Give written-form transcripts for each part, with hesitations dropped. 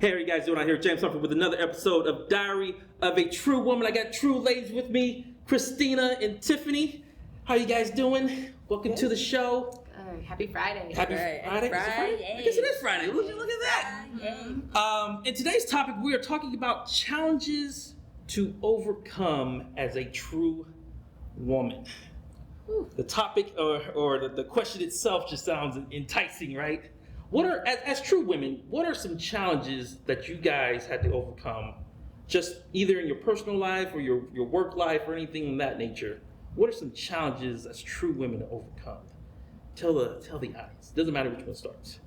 Hey, how you guys doing? I'm here, James Humphrey, with another episode of Diary of a True Woman. I got true ladies with me, Christina and Tiffany. How you guys doing? Welcome to the show. Happy Friday. Happy Friday. Is it Friday? I guess it is Friday. Look at that. In today's topic, we are talking about challenges to overcome as a true woman. Ooh. The topic or the question itself just sounds enticing, right? What are, as true women, what are some challenges that you guys had to overcome, just either in your personal life or your work life or anything of that nature? What are some challenges as true women to overcome? Tell the audience. Doesn't matter which one starts.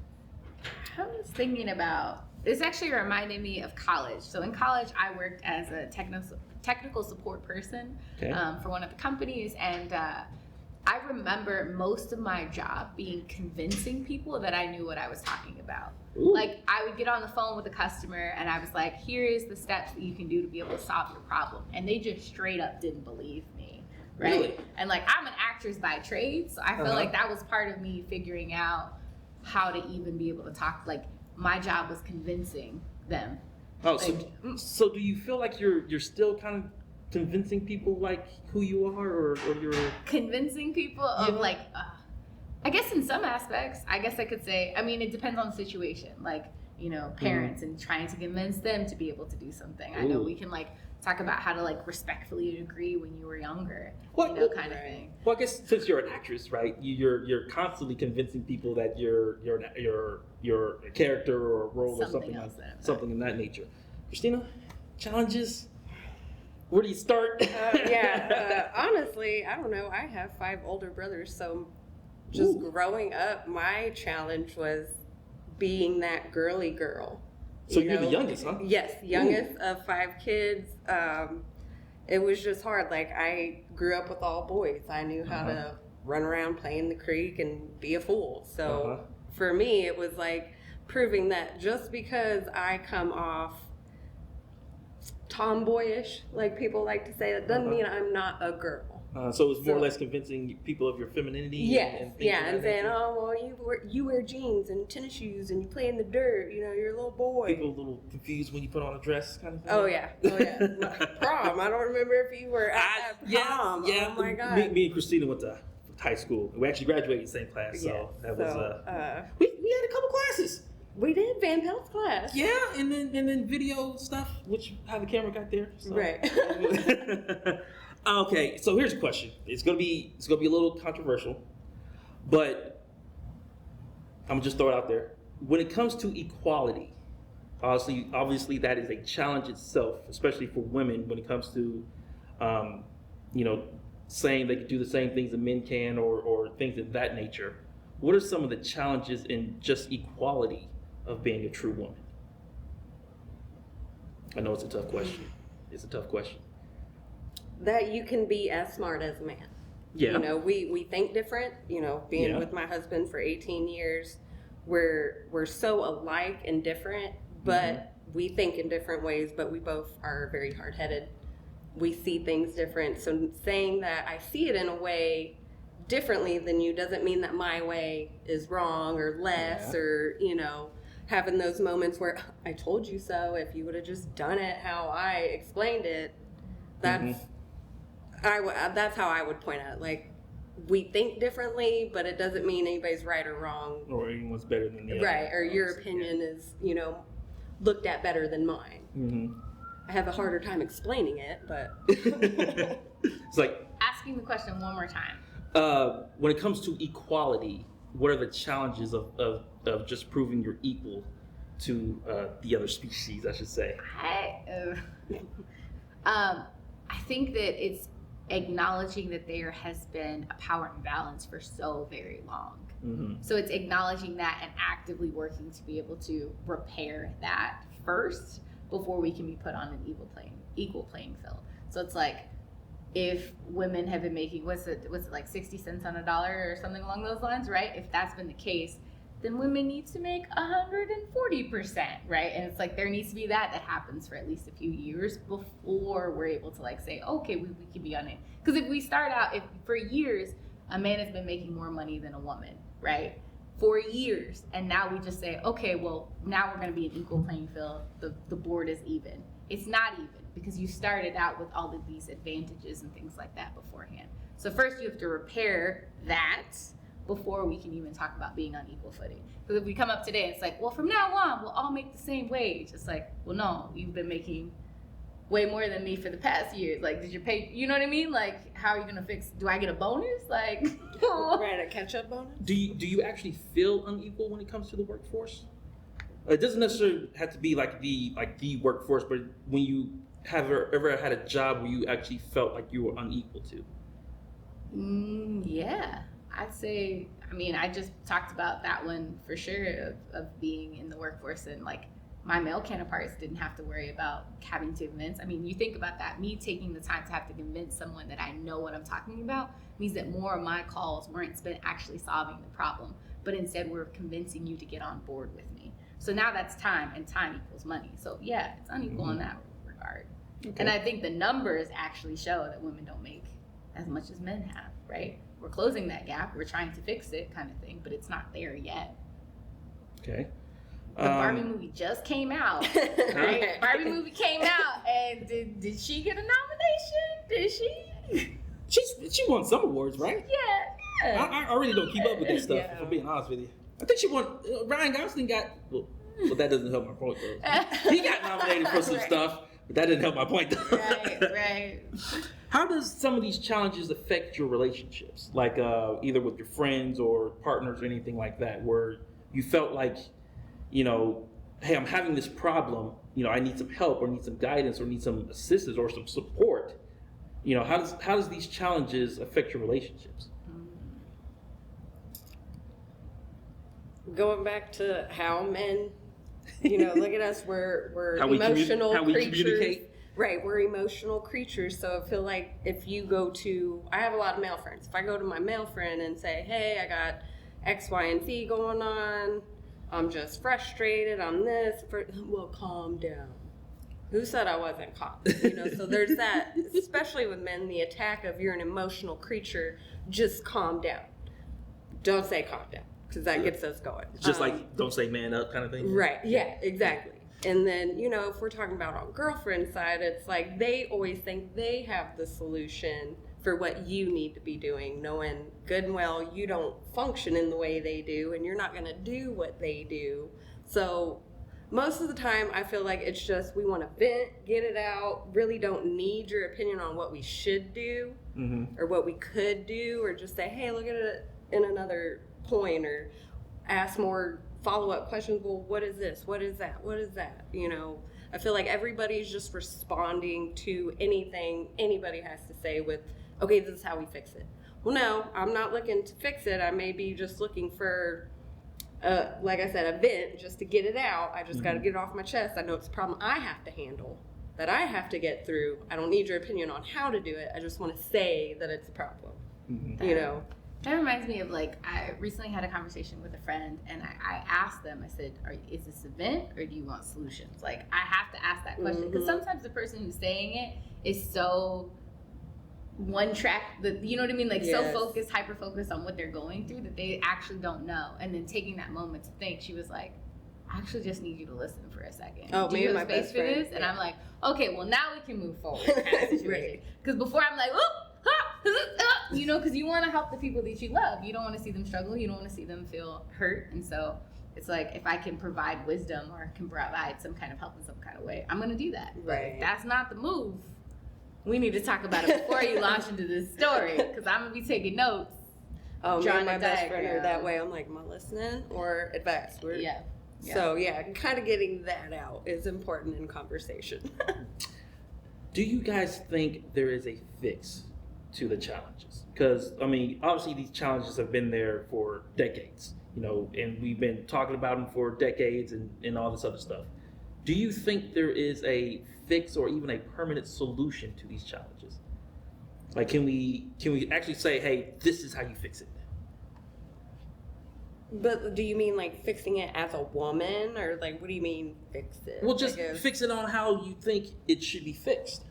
I was thinking about, this actually reminded me of college. So in college, I worked as a technical support person for one of the companies, and I remember most of my job being convincing people that I knew what I was talking about. Ooh. Like, I would get on the phone with a customer and I was like, here is the steps that you can do to be able to solve your problem. And they just straight up didn't believe me, right? Really? And like, I'm an actress by trade, so I feel like that was part of me figuring out how to even be able to talk. Like, my job was convincing them. Oh, so do you feel like you're still kind of convincing people like who you are, or you're convincing people of like I guess in some aspects, I guess I could say, I mean, it depends on the situation, like, you know, parents and trying to convince them to be able to do something. I know we can like talk about how to like respectfully agree when you were younger, kind of thing. Well, I guess since you're an actress, right, you're constantly convincing people that you're a character or a role or something in that nature. Christina, challenges? Where do you start? Honestly, I don't know. I have 5 older brothers, so just growing up, my challenge was being that girly girl. So you're the youngest, huh? Yes, youngest of 5 kids. It was just hard. Like, I grew up with all boys. I knew how to run around, play in the creek, and be a fool. So for me, it was like proving that just because I come off tomboyish, like people like to say, that doesn't mean I'm not a girl. So it's more or less convincing people of your femininity. Yes, and saying, oh, well, you wear jeans and tennis shoes and you play in the dirt. You know, you're a little boy. People a little confused when you put on a dress, kind of thing. Oh yeah. Prom. I don't remember if you were at prom. Yeah. Oh my God. Me and Christina went to high school. We actually graduated in the same class, so that was we had a couple classes. We did Van Pelt's class. Yeah, and then video stuff, which how the camera got there. So. Right. Okay, so here's a question. It's gonna be a little controversial, but I'm gonna just throw it out there. When it comes to equality, obviously that is a challenge itself, especially for women. When it comes to, saying they can do the same things that men can, or things of that nature. What are some of the challenges in just equality of being a true woman? I know it's a tough question. That you can be as smart as a man. Yeah. You know, we think different. You know, being with my husband for 18 years, we're so alike and different, but we think in different ways, but we both are very hard-headed. We see things different. So saying that I see it in a way differently than you doesn't mean that my way is wrong or less, or, you know, having those moments where I told you so. If you would have just done it how I explained it, that's how I would point out. Like, we think differently, but it doesn't mean anybody's right or wrong, or anyone's better than the other. Right, or your opinion is, you know, looked at better than mine. I have a harder time explaining it, but it's like asking the question one more time. When it comes to equality, what are the challenges of just proving you're equal to the other species, I should say? I think that it's acknowledging that there has been a power imbalance for so very long. So it's acknowledging that and actively working to be able to repair that first before we can be put on an equal playing field. So it's like, if women have been making, was it like 60 cents on a dollar or something along those lines, right? If that's been the case, then women need to make 140%, right? And it's like, there needs to be that happens for at least a few years before we're able to like say, okay, we can be on it. Because if we start out, if for years, a man has been making more money than a woman, right? for years, and now we just say, okay, well, now we're going to be an equal playing field. The board is even. It's not even because you started out with all of these advantages and things like that beforehand. So first you have to repair that before we can even talk about being on equal footing. Because if we come up today, it's like, well, from now on, we'll all make the same wage. It's like, well, no, you've been making way more than me for the past years. Like, did you pay, you know what I mean? Like, how are you going to fix, do I get a bonus? Like, right, a catch-up bonus? Do you actually feel unequal when it comes to the workforce? It doesn't necessarily have to be like the workforce, but when you have ever had a job where you actually felt like you were unequal to? Yeah, I'd say, I mean, I just talked about that one for sure of being in the workforce, and like my male counterparts didn't have to worry about having to convince. I mean, you think about that, me taking the time to have to convince someone that I know what I'm talking about means that more of my calls weren't spent actually solving the problem, but instead we're convincing you to get on board with me. So now that's time, and time equals money. So yeah, it's unequal in that regard. Okay. And I think the numbers actually show that women don't make as much as men have, right? We're closing that gap, we're trying to fix it kind of thing, but it's not there yet. Okay. The Barbie movie just came out, right? Barbie movie came out, and did she get a nomination? Did she? She won some awards, right? Yeah. I really don't keep up with this stuff, if I'm being honest with you. I think she won. Ryan Gosling got. Well, that doesn't help my point though. He got nominated for some stuff, but that didn't help my point though. Right. How does some of these challenges affect your relationships, like either with your friends or partners or anything like that, where you felt like, you know, hey, I'm having this problem, you know, I need some help or need some guidance or need some assistance or some support. You know, how does these challenges affect your relationships? Going back to how men, you know, look at us, we're emotional how we creatures. Communicate. Right, we're emotional creatures. So I feel like if you go to, I have a lot of male friends. If I go to my male friend and say, hey, I got X, Y, and Z going on, I'm just frustrated, I'm this, well, calm down. Who said I wasn't calm? You know, so there's that, especially with men, the attack of you're an emotional creature, just calm down. Don't say calm down, because that gets us going. Just like, don't say man up kind of thing? Right, yeah, exactly. And then, you know, if we're talking about on girlfriend side, it's like they always think they have the solution for what you need to be doing, knowing good and well you don't function in the way they do and you're not going to do what they do. So most of the time I feel like it's just we want to vent, get it out, really don't need your opinion on what we should do or what we could do, or just say, hey, look at it in another point, or ask more follow-up questions. Well, what is this? What is that? What is that? You know, I feel like everybody's just responding to anything anybody has to say with, okay, this is how we fix it. Well, no, I'm not looking to fix it. I may be just looking for, like I said, a vent just to get it out. I just got to get it off my chest. I know it's a problem I have to handle, that I have to get through. I don't need your opinion on how to do it. I just want to say that it's a problem, you know. That reminds me of, like, I recently had a conversation with a friend, and I asked them, I said, is this a vent or do you want solutions? Like, I have to ask that question, because sometimes the person who's saying it is so one track, you know what I mean? Like, so focused, hyper focused on what they're going through that they actually don't know. And then taking that moment to think, she was like, I actually just need you to listen for a second. Oh, do you have space for this? And I'm like, okay, well, now we can move forward kind of situation. Because before I'm like, you know, because you want to help the people that you love. You don't want to see them struggle. You don't want to see them feel hurt. And so it's like, if I can provide wisdom or can provide some kind of help in some kind of way, I'm going to do that. Right. But that's not the move. We need to talk about it before you launch into this story, because I'm going to be taking notes. Oh, me and my best friend are that way. I'm like, am I listening or advice? Yeah. So, yeah, kind of getting that out is important in conversation. Do you guys think there is a fix to the challenges? Because, I mean, obviously these challenges have been there for decades, you know, and we've been talking about them for decades and all this other stuff. Do you think there is a fix or even a permanent solution to these challenges? Like, can we actually say, hey, this is how you fix it? But do you mean like fixing it as a woman, or like, what do you mean fix it? Well, just fix it on how you think it should be fixed.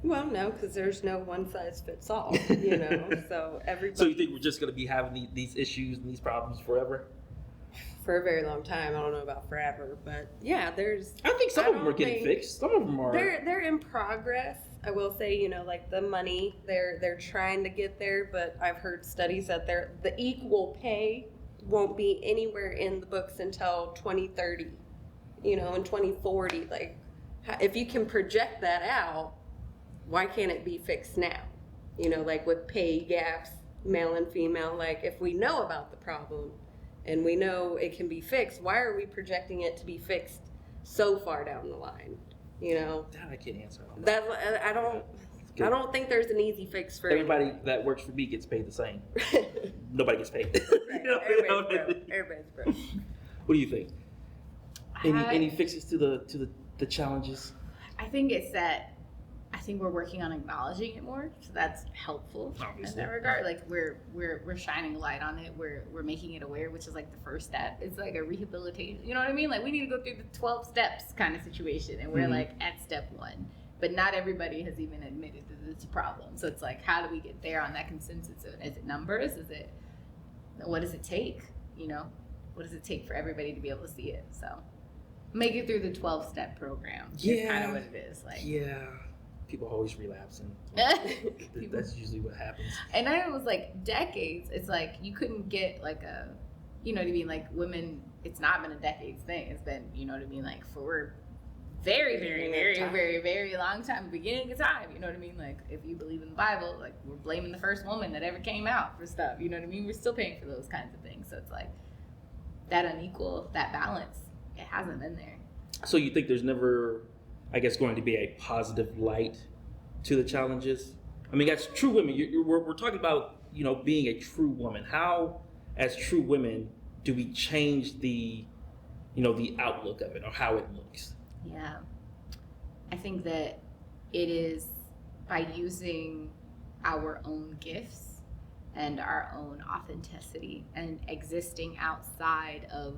Well, no, because there's no one size fits all, you know. So everybody. So you think we're just going to be having these issues and these problems forever? For a very long time. I don't know about forever, but yeah, there's. I think some of them are getting fixed. Some of them are. They're in progress. I will say, you know, like the money, they're trying to get there, but I've heard studies that the equal pay won't be anywhere in the books until 2030, you know, in 2040. Like, if you can project that out, why can't it be fixed now? You know, like with pay gaps, male and female. Like, if we know about the problem and we know it can be fixed, why are we projecting it to be fixed so far down the line? You know, that I can't answer. I don't think there's an easy fix for everybody that works for me gets paid the same. Nobody gets paid. Everybody's broke. What do you think? Any fixes to the challenges? I think it's that. I think we're working on acknowledging it more, so that's helpful. Obviously. In that regard. Like we're shining a light on it. We're making it aware, which is like the first step. It's like a rehabilitation. You know what I mean? Like we need to go through the 12 steps kind of situation, and we're like at step 1. But not everybody has even admitted that it's a problem. So it's like, how do we get there on that consensus? Is it numbers? What does it take? You know, what does it take for everybody to be able to see it? So make it through the 12-step program. Yeah, is kind of what it is. Like people always relapsing. That's usually what happens. And I was like decades. It's like you couldn't get like a, you know what I mean? Like women, it's not been a decades thing. It's been, you know what I mean? Like for very, very, very, very, very long time, beginning of time. You know what I mean? Like if you believe in the Bible, like we're blaming the first woman that ever came out for stuff. You know what I mean? We're still paying for those kinds of things. So it's like that unequal, that balance, it hasn't been there. So you think there's never, I guess, going to be a positive light to the challenges? I mean, as true women, we're talking about, you know, being a true woman. How, as true women, do we change the, you know, the outlook of it or how it looks? Yeah, I think that it is by using our own gifts and our own authenticity and existing outside of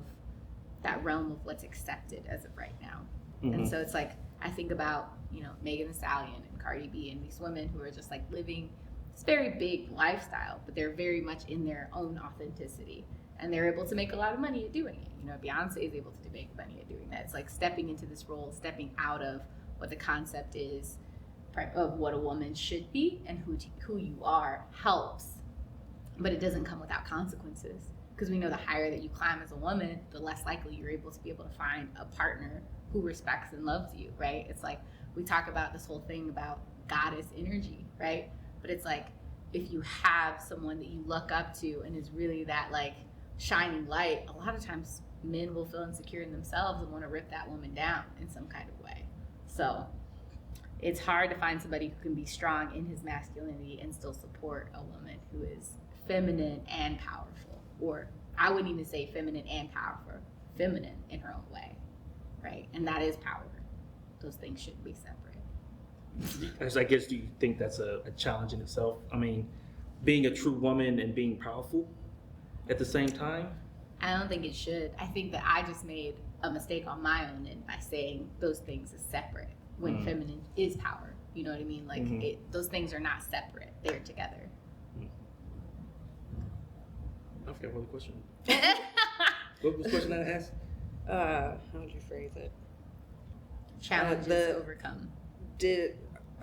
that realm of what's accepted as of right now. Mm-hmm. And so it's like, I think about, you know, Megan Thee Stallion and Cardi B and these women who are just like living this very big lifestyle, but they're very much in their own authenticity. And they're able to make a lot of money at doing it. You know, Beyonce is able to make money at doing that. It's like stepping into this role, stepping out of what the concept is of what a woman should be and who you are helps. But it doesn't come without consequences. Because we know the higher that you climb as a woman, the less likely you're able to be able to find a partner who respects and loves you, right? It's like we talk about this whole thing about goddess energy, right? But it's like if you have someone that you look up to and is really that like shining light, a lot of times men will feel insecure in themselves and want to rip that woman down in some kind of way. So it's hard to find somebody who can be strong in his masculinity and still support a woman who is feminine and powerful. Or I wouldn't even say feminine and powerful, feminine in her own way, right? And that is power. Those things shouldn't be separate. I guess, do you think that's a challenge in itself? I mean, being a true woman and being powerful at the same time? I don't think it should. I think that I just made a mistake on my own end by saying those things as separate when feminine is power. You know what I mean? Like those things are not separate. They're together. I forgot what the question was. What was the question that I asked? How would you phrase it? Challenges to overcome.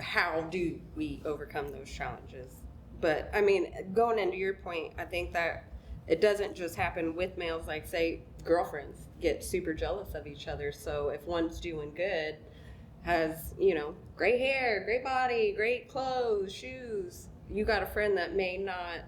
How do we overcome those challenges? But I mean, going into your point, I think that it doesn't just happen with males. Like, say, girlfriends get super jealous of each other. So if one's doing good, has, you know, great hair, great body, great clothes, shoes, you got a friend that may not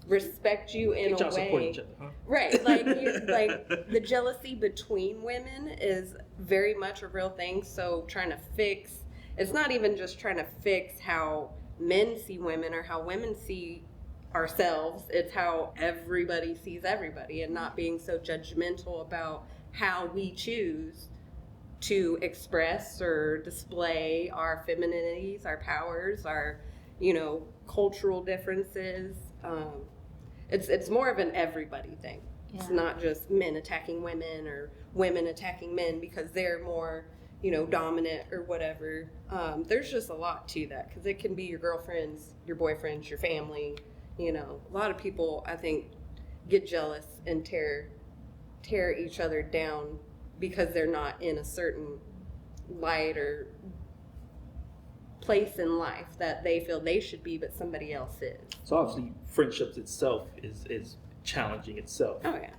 respect you in a way. Support each other, huh? Right. Like, like the jealousy between women is very much a real thing. So trying to fix, it's not even just trying to fix how men see women or how women see ourselves. It's how everybody sees everybody, and not being so judgmental about how we choose to express or display our femininities, our powers, our, you know, cultural differences. It's more of an everybody thing. Yeah. It's not just men attacking women or women attacking men because they're more, dominant or whatever. There's just a lot to that because it can be your girlfriends, your boyfriends, your family. A lot of people, I think, get jealous and tear each other down because they're not in a certain light or place in life that they feel they should be, but somebody else is. So obviously, friendships itself is challenging itself. Oh yeah.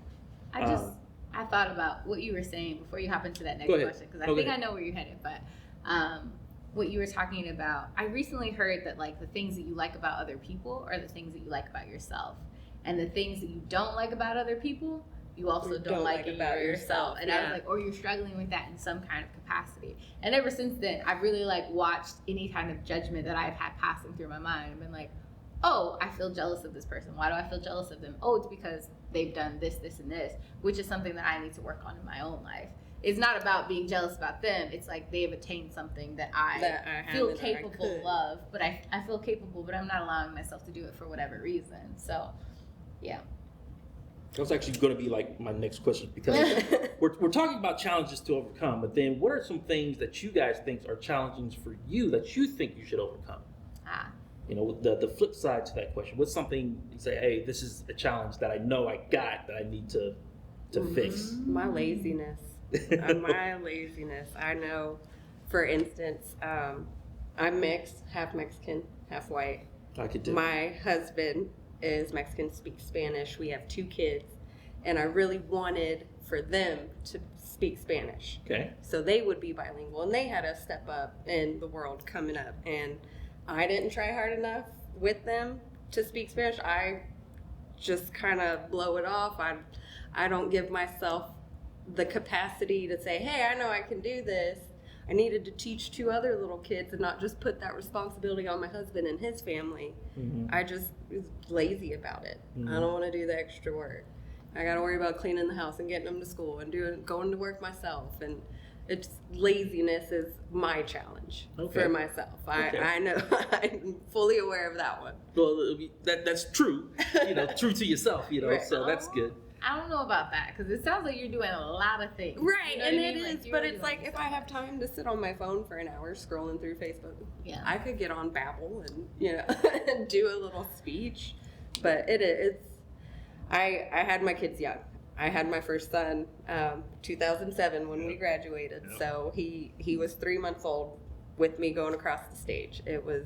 I thought about what you were saying before you hop into that next question, because I think I know where you're headed, but what you were talking about, I recently heard that like the things that you like about other people are the things that you like about yourself, and the things that you don't like about other people you also don't like about yourself. And I was like, or you're struggling with that in some kind of capacity. And ever since then, I've really like watched any kind of judgment that I've had passing through my mind and been like, oh, I feel jealous of this person. Why do I feel jealous of them? Oh, it's because they've done this, this, and this, which is something that I need to work on in my own life. It's not about being jealous about them. It's like they have attained something that I feel capable of, but I feel capable, but I'm not allowing myself to do it for whatever reason. So, yeah. That was actually going to be like my next question, because we're talking about challenges to overcome, but then what are some things that you guys think are challenges for you that you think you should overcome? The flip side to that question, what's something you say, hey, this is a challenge that I know I got that I need to fix? My laziness. My laziness. I know, for instance, I'm mixed, half Mexican, half white. I could do. My husband is Mexican, speaks Spanish. We have 2 kids, and I really wanted for them to speak Spanish. Okay. So they would be bilingual, and they had a step up in the world coming up, and I didn't try hard enough with them to speak Spanish. I just kind of blow it off. I don't give myself the capacity to say, hey, I know I can do this. I needed to teach 2 other little kids and not just put that responsibility on my husband and his family. Mm-hmm. I just was lazy about it. Mm-hmm. I don't want to do the extra work. I got to worry about cleaning the house and getting them to school and going to work myself. And it's laziness is my challenge for myself. I know I'm fully aware of that one. Well, that's true. True to yourself. Right. So that's good. I don't know about that, because it sounds like you're doing a lot of things. Right, and it is, but it's like if I have time to sit on my phone for an hour scrolling through Facebook, I could get on Babbel and, and do a little speech. But it's, I had my kids young. I had my first son 2007 when we graduated, so he was 3 months old with me going across the stage. It was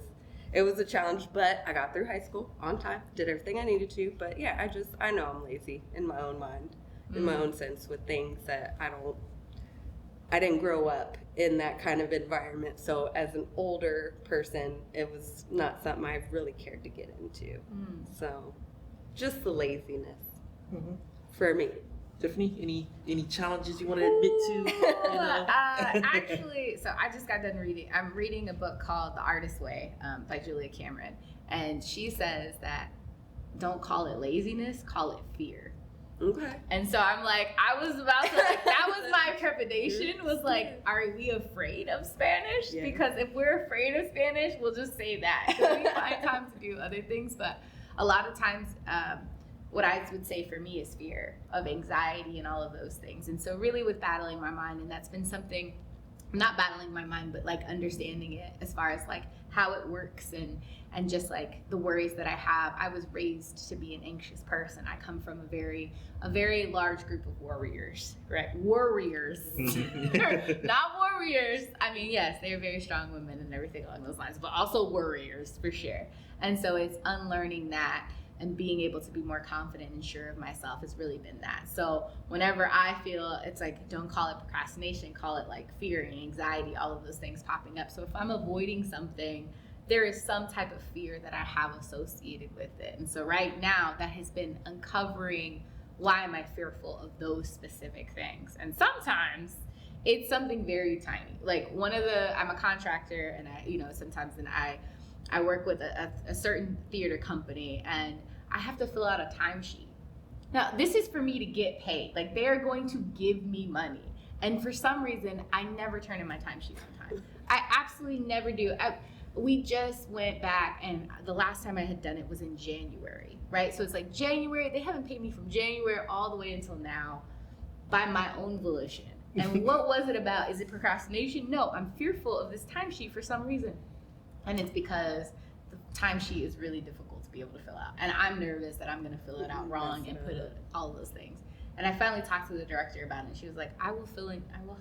a challenge, but I got through high school on time, did everything I needed to. But yeah, I know I'm lazy in my own mind, in my own sense, with things that I didn't grow up in that kind of environment. So as an older person, it was not something I really cared to get into. So just the laziness for me. Tiffany, any challenges you want to admit to? Actually, so I just got done reading. I'm reading a book called The Artist's Way by Julia Cameron. And she says that don't call it laziness, call it fear. Okay. And so I'm like, I was about to, that was my trepidation, was like, are we afraid of Spanish? Yeah. Because if we're afraid of Spanish, we'll just say that. Because we find time to do other things. But a lot of times, what I would say for me is fear of anxiety and all of those things. And so really with battling my mind, and that's been something, not battling my mind, but like understanding it as far as like how it works and just like the worries that I have. I was raised to be an anxious person. I come from a very large group of warriors, right? Warriors, not warriors. I mean, yes, they're very strong women and everything along those lines, but also warriors for sure. And so it's unlearning that and being able to be more confident and sure of myself has really been that. So whenever I feel, it's like, don't call it procrastination, call it like fear and anxiety, all of those things popping up. So if I'm avoiding something, there is some type of fear that I have associated with it. And so right now that has been uncovering, why am I fearful of those specific things? And sometimes it's something very tiny. Like I'm a contractor, and I work with a certain theater company, and I have to fill out a timesheet. Now, this is for me to get paid. Like, they are going to give me money. And for some reason, I never turn in my timesheet on time. I absolutely never do. We just went back, and the last time I had done it was in January, right? So it's like January, they haven't paid me from January all the way until now by my own volition. And what was it about? Is it procrastination? No, I'm fearful of this timesheet for some reason. And it's because the timesheet is really difficult to be able to fill out. And I'm nervous that I'm going to fill it out wrong and put all of those things. And I finally talked to the director about it. And she was like, I will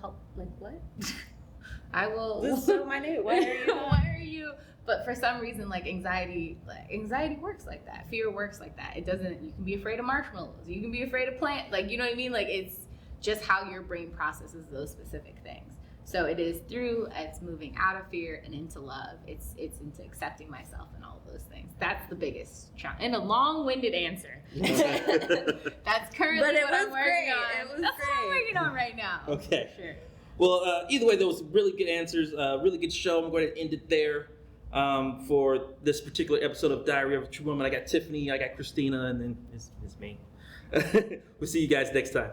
help. Like, what? I will. This is so minute. Why are you? Why are you? But for some reason, anxiety works like that. Fear works like that. It doesn't. You can be afraid of marshmallows. You can be afraid of plants. You know what I mean? It's just how your brain processes those specific things. So it's moving out of fear and into love. It's into accepting myself and all of those things. That's the biggest challenge. And a long-winded answer. That's currently what I'm working on. That's what I'm working on right now. Okay. For sure. Well, either way, those really good answers. Really good show. I'm going to end it there for this particular episode of Diary of a True Woman. I got Tiffany, I got Christina, and then it's me. We'll see you guys next time.